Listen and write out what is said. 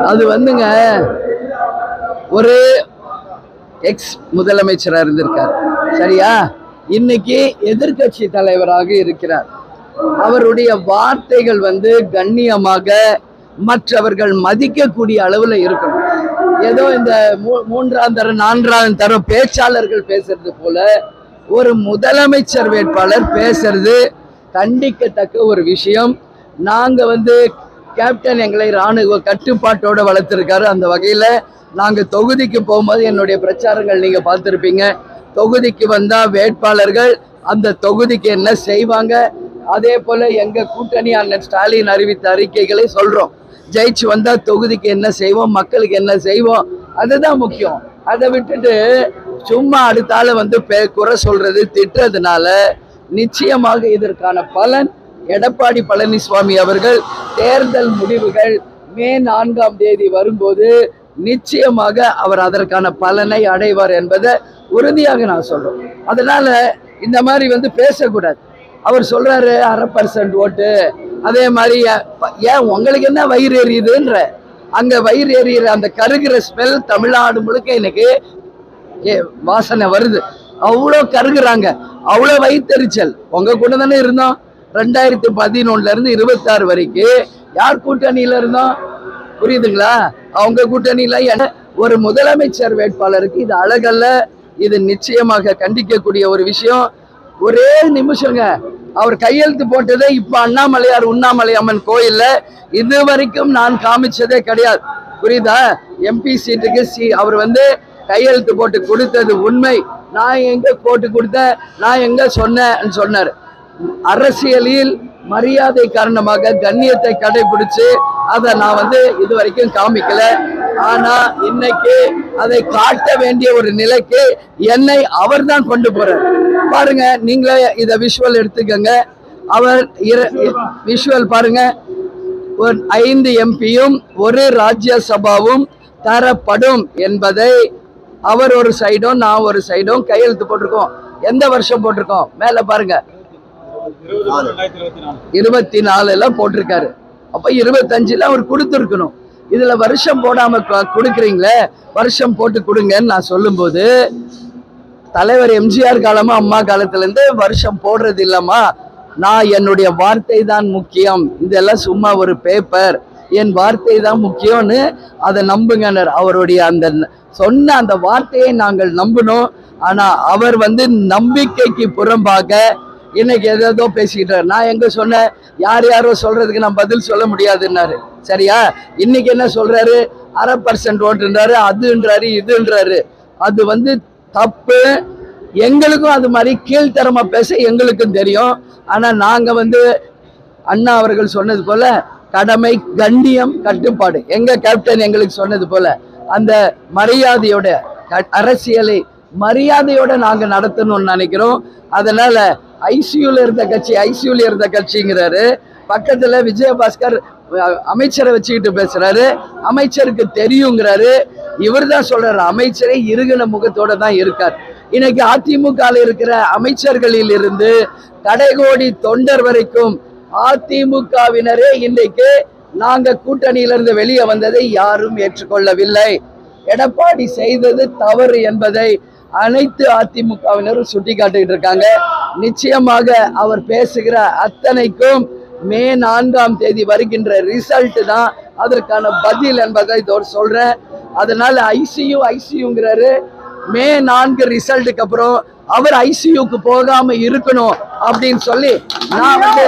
அது வந்துங்க ஒரு எக்ஸ் முதலமைச்சரா இருந்திருக்கார், சரியா? இன்னைக்கு எதிர்கட்சி தலைவராக இருக்கிறார். அவருடைய வார்த்தைகள் வந்து கண்ணியமாக மற்றவர்கள் மதிக்கக்கூடிய அளவுல இருக்கணும். ஏதோ இந்த மூன்றாம் தர நான்காம் தர பேச்சாளர்கள் பேசுறது போல ஒரு முதலமைச்சர் வேட்பாளர் பேசுறது கண்டிக்கத்தக்க ஒரு விஷயம். நாங்க வந்து கேப்டன் எங்களை ராணுவ கட்டுப்பாட்டோட வளர்த்திருக்காரு. அந்த வகையில நாங்க தொகுதிக்கு போகும்போது என்னுடைய பிரச்சாரங்கள் நீங்க பார்த்திருப்பீங்க. தொகுதிக்கு வந்தா வேட்பாளர்கள் அந்த தொகுதிக்கு என்ன செய்வாங்க, அதே போல எங்க கூட்டணி அண்ணன் ஸ்டாலின் அறிவித்த அறிக்கைகளை சொல்றோம். ஜெயிச்சு வந்தா தொகுதிக்கு என்ன செய்வோம், மக்களுக்கு என்ன செய்வோம், அதுதான் முக்கியம். அதை விட்டுட்டு சும்மா அடுத்தால வந்து குறை சொல்றது திட்டுறதுனால நிச்சயமாக இதற்கான பலன் எடப்பாடி பழனிசாமி அவர்கள் தேர்தல் முடிவுகள் மே 4ஆம் தேதி வரும்போது நிச்சயமாக அவர் அதற்கான பலனை அடைவார் என்பதை உறுதியாக நான் சொல்றோம். அதனால இந்த மாதிரி வந்து பேசக்கூடாது. அவர் சொல்றாரு 1/2% ஓட்டு, அதே மாதிரி ஏன் உங்களுக்கு என்ன வயிறு எரியுதுன்ற, அங்க வயிறு எரியுற அந்த கருகிற ஸ்மெல் தமிழ்நாடு முழுக்க இன்னைக்கு வாசனை வருது. அவ்வளோ கருகுறாங்க, அவ்வளோ வயிற்றெரிச்சல். உங்க கூட தானே இருந்தோம் 2011 இருந்து 26 வரைக்கும். யார் கூட்டணியில இருந்தோம் புரியுதுங்களா? அவங்க கூட்டணியில ஒரு முதலமைச்சர் வேட்பாளருக்கு இது அழகல்ல. இது நிச்சயமாக கண்டிக்கக்கூடிய ஒரு விஷயம். ஒரே நிமிஷங்க அவர் கையெழுத்து போட்டதே இப்ப அண்ணாமலையார் உண்ணாமலை அம்மன் கோயில்ல இது வரைக்கும் நான் காமிச்சதே கிடையாது, புரியுதா? எம்பி சீட்டுக்கு அவர் வந்து கையெழுத்து போட்டு கொடுத்தது உண்மை. நான் எங்க போட்டு கொடுத்தேன், நான் எங்க சொன்னேன்னு சொன்னார். அரசியலில் மரியாதை காரணமாக கண்ணியத்தை கடைபிடிச்சு அதை நான் வந்து இது வரைக்கும் காமிக்கல. ஆனா இன்னைக்கு அதை காட்ட வேண்டிய ஒரு நிலைக்கு என்னை அவர் தான் கொண்டு போறார். பாருங்க, நீங்களே இத விஷுவல் எடுத்துக்கங்க. அவர் விஷுவல் பாருங்க. ஒரு 5 எம்பியும் ஒரு ராஜ்யசபாவும் தரப்படும் என்பதை அவர் ஒரு சைடும் நான் ஒரு சைடும் கையெழுத்து போட்டிருக்கோம். எந்த வருஷம் போட்டிருக்கோம்? மேல பாருங்க, 24 போட்டிருக்காரு. அப்ப 25 அவர் கொடுத்துருக்கணும். இதுல வருஷம் போடாம கொடுக்குறீங்களே, வருஷம் போட்டு கொடுங்கன்னு நான் சொல்லும் போது தலைவர் எம்ஜிஆர் காலமா அம்மா காலத்துல இருந்து வருஷம் போடுறது இல்லம்மா, நான் என்னுடைய வார்த்தை தான் முக்கியம், இதெல்லாம் சும்மா ஒரு பேப்பர், என் வார்த்தை தான் முக்கியம்னு அதை நம்புங்க. அவருடைய அந்த சொன்ன அந்த வார்த்தையை நாங்கள் நம்பணும். ஆனா அவர் வந்து நம்பிக்கைக்கு புறம்பாக இன்னைக்கு ஏதோ பேசிக்கிட்டார். நான் எங்க சொன்னேன், யார் யாரோ சொல்றதுக்கு நான் பதில் சொல்ல முடியாதுன்னாரு, சரியா? இன்னைக்கு என்ன சொல்றாரு, 1/2% ஓட்டுன்றாரு, அதுன்றாரு இதுன்றாரு. அது வந்து தப்பு. எங்களுக்கும் அது மாதிரி கீழ்த்தரமா பேச எங்களுக்கும் தெரியும். ஆனா நாங்க வந்து அண்ணா அவர்கள் சொன்னது போல கடமை, கண்ணியம், கட்டுப்பாடு, எங்க கேப்டன் எங்களுக்கு சொன்னது போல அந்த மரியாதையோட அரசியலை மரியாதையோட நாங்க நடத்தணும்னு நினைக்கிறோம். அதனால ஐசியூல இருந்த கட்சிங்கிறாரு. பக்கத்துல விஜயபாஸ்கர் அமைச்சரை வச்சுக்கிட்டு பேசுறாரு, அமைச்சருக்கு தெரியுங்கிறாரு. இவர் தான் சொல்றாரு, அமைச்சரை இருகின முகத்தோட தான் இருக்கார். இன்னைக்கு அதிமுக இருக்கிற அமைச்சர்களில் இருந்து கடைகோடி தொண்டர் வரைக்கும் அதிமுகவினரே இன்றைக்கு நாங்க கூட்டணியிலிருந்து வெளியே வந்ததை யாரும் ஏற்றுக்கொள்ளவில்லை. எடப்பாடி செய்தது தவறு என்பதை அனைத்து அதிமுகவினரும் சுட்டி காட்டிட்டு இருக்காங்க. நிச்சயமாக அவர் பேசுகிற அத்தனைக்கும் மே 4ஆம் தேதி வருகின்ற ரிசல்ட் தான் அதற்கான பதில் என்பதை சொல்றேன். அதனால ஐசியூங்கிறாரு. மே 4 ரிசல்ட்டுக்கு அப்புறம் அவர் ஐசியூக்கு போகாம இருக்கணும் அப்படின்னு சொல்லி நான் வந்து